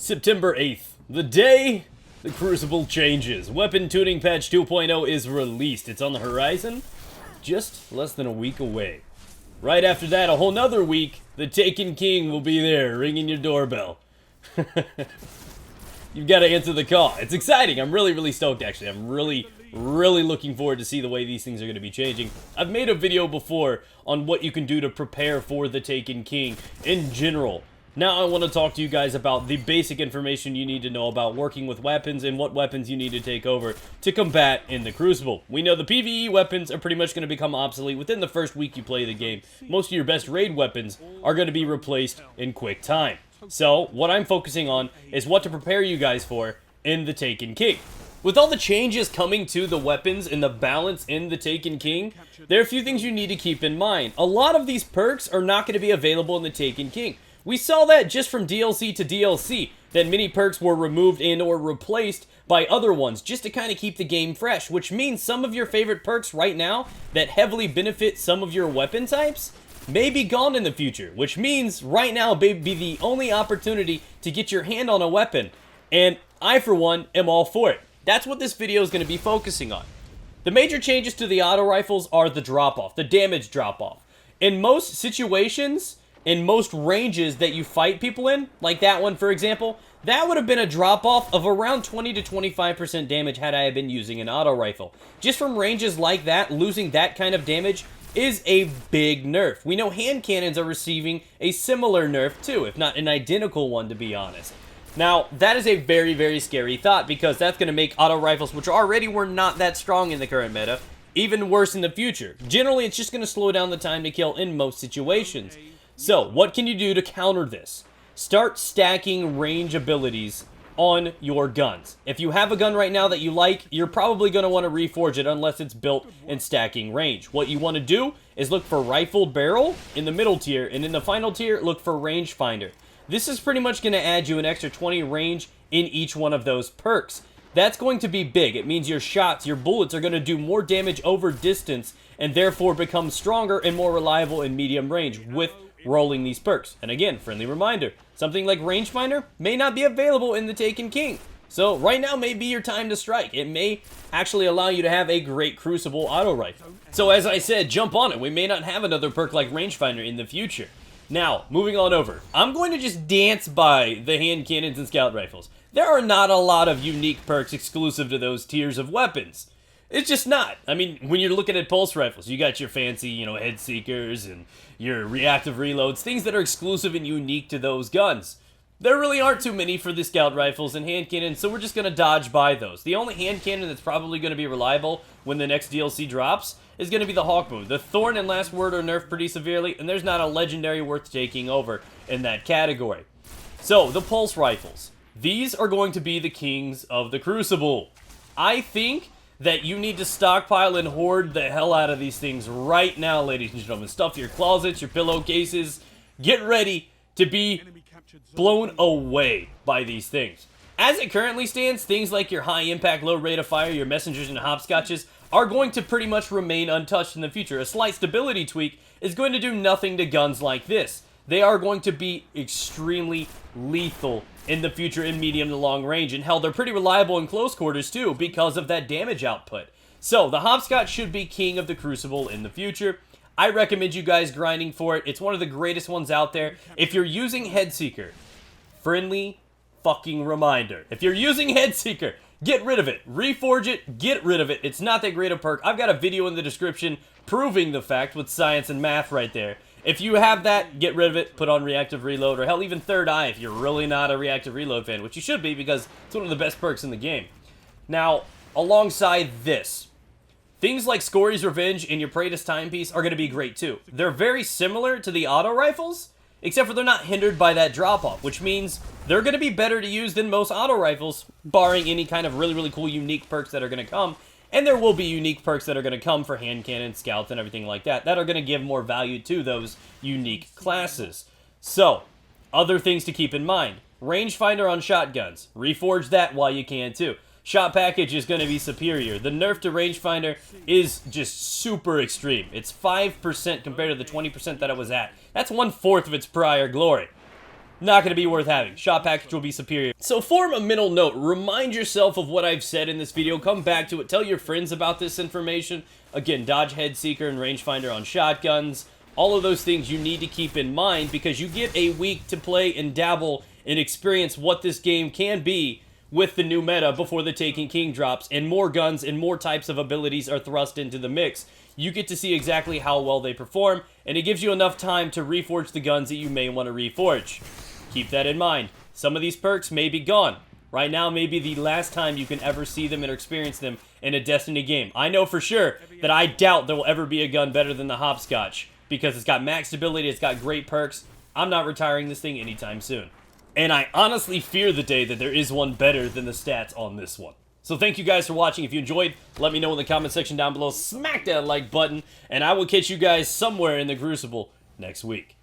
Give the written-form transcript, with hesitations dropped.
September 8th, the day the Crucible changes. Weapon Tuning Patch 2.0 is released. It's on the horizon, just less than a week away. Right after that, a whole nother week, the Taken King will be there, ringing your doorbell. You've got to answer the call. It's exciting. I'm really stoked, actually. I'm really looking forward to see the way these things are going to be changing. I've made a video before on what you can do to prepare for the Taken King in general. Now I want to talk to you guys about the basic information you need to know about working with weapons and what weapons you need to take over to combat in the Crucible. We know the PvE weapons are pretty much going to become obsolete within the first week you play the game. Most of your best raid weapons are going to be replaced in quick time. So, what I'm focusing on is what to prepare you guys for in the Taken King. With all the changes coming to the weapons and the balance in the Taken King, there are a few things you need to keep in mind. A lot of these perks are not going to be available in the Taken King. We saw that just from DLC to DLC, that many perks were removed and or replaced by other ones, just to kind of keep the game fresh, which means some of your favorite perks right now that heavily benefit some of your weapon types may be gone in the future, which means right now may be the only opportunity to get your hand on a weapon, and I, for one, am all for it. That's what this video is going to be focusing on. The major changes to the auto rifles are the drop-off, the damage drop-off. In most situations, in most ranges that you fight people in, like that one for example, that would have been a drop-off of around 20 to 25% damage had I been using an auto rifle. Just from ranges like that, losing that kind of damage is a big nerf. We know hand cannons are receiving a similar nerf too, if not an identical one, to be honest. Now, that is a very scary thought, because that's going to make auto rifles, which already were not that strong in the current meta, even worse in the future. Generally, it's just going to slow down the time to kill in most situations. So, what can you do to counter this? Start stacking range abilities on your guns. If you have a gun right now that you like, you're probably going to want to reforge it unless it's built in stacking range. What you want to do is look for rifled barrel in the middle tier, and in the final tier, look for rangefinder. This is pretty much going to add you an extra 20 range in each one of those perks. That's going to be big. It means your shots, your bullets are going to do more damage over distance and therefore become stronger and more reliable in medium range with rolling these perks. And again, friendly reminder, something like rangefinder may not be available in the Taken King. So right now may be your time to strike. It may actually allow you to have a great Crucible auto rifle. So as I said, jump on it. We may not have another perk like rangefinder in the future. Now, moving on over, I'm going to just dance by the hand cannons and scout rifles. There are not a lot of unique perks exclusive to those tiers of weapons. It's just not. I mean, when you're looking at pulse rifles, you got your fancy, head seekers and your reactive reloads, things that are exclusive and unique to those guns. There really aren't too many for the scout rifles and hand cannons, so we're just going to dodge by those. The only hand cannon that's probably going to be reliable when the next DLC drops is going to be the Hawkmoon. The Thorn and Last Word are nerfed pretty severely, and there's not a legendary worth taking over in that category. So, the pulse rifles. These are going to be the kings of the Crucible. I think that you need to stockpile and hoard the hell out of these things right now, ladies and gentlemen. Stuff your closets, your pillowcases. Get ready to be blown away by these things. As it currently stands, things like your high impact, low rate of fire, your messengers and hopscotches are going to pretty much remain untouched in the future. A slight stability tweak is going to do nothing to guns like this. They are going to be extremely lethal in the future in medium to long range, and hell, they're pretty reliable in close quarters too because of that damage output. So, the hopscotch should be king of the Crucible in the future. I recommend you guys grinding for it. It's one of the greatest ones out there. If you're using Headseeker, friendly fucking reminder. If you're using Headseeker, get rid of it. Reforge it, get rid of it. It's not that great a perk. I've got a video in the description proving the fact with science and math right there. If you have that, get rid of it, put on Reactive Reload, or hell, even Third Eye if you're really not a Reactive Reload fan, which you should be because it's one of the best perks in the game. Now, alongside this, things like Scory's Revenge and your Praetus Timepiece are going to be great too. They're very similar to the auto rifles, except for they're not hindered by that drop-off, which means they're going to be better to use than most auto rifles, barring any kind of really cool unique perks that are going to come. And there will be unique perks that are going to come for hand cannons, scouts, and everything like that are going to give more value to those unique classes. So, other things to keep in mind. Rangefinder on shotguns. Reforge that while you can too. Shot package is going to be superior. The nerf to rangefinder is just super extreme. It's 5% compared to the 20% that it was at. That's 1/4 of its prior glory. not going to be worth having. Shot package will be superior. So form a mental note. Remind yourself of what I've said in this video. Come back to it. Tell your friends about this information. Again, dodge, head seeker, and rangefinder on shotguns. All of those things you need to keep in mind because you get a week to play and dabble and experience what this game can be with the new meta before the Taken King drops, and more guns and more types of abilities are thrust into the mix. You get to see exactly how well they perform, and it gives you enough time to reforge the guns that you may want to reforge. Keep that in mind. Some of these perks may be gone. Right now may be the last time you can ever see them and experience them in a Destiny game. I know for sure that I doubt there will ever be a gun better than the Hopscotch, because it's got max stability, it's got great perks. I'm not retiring this thing anytime soon. And I honestly fear the day that there is one better than the stats on this one. So thank you guys for watching. If you enjoyed, let me know in the comment section down below. Smack that like button, and I will catch you guys somewhere in the Crucible next week.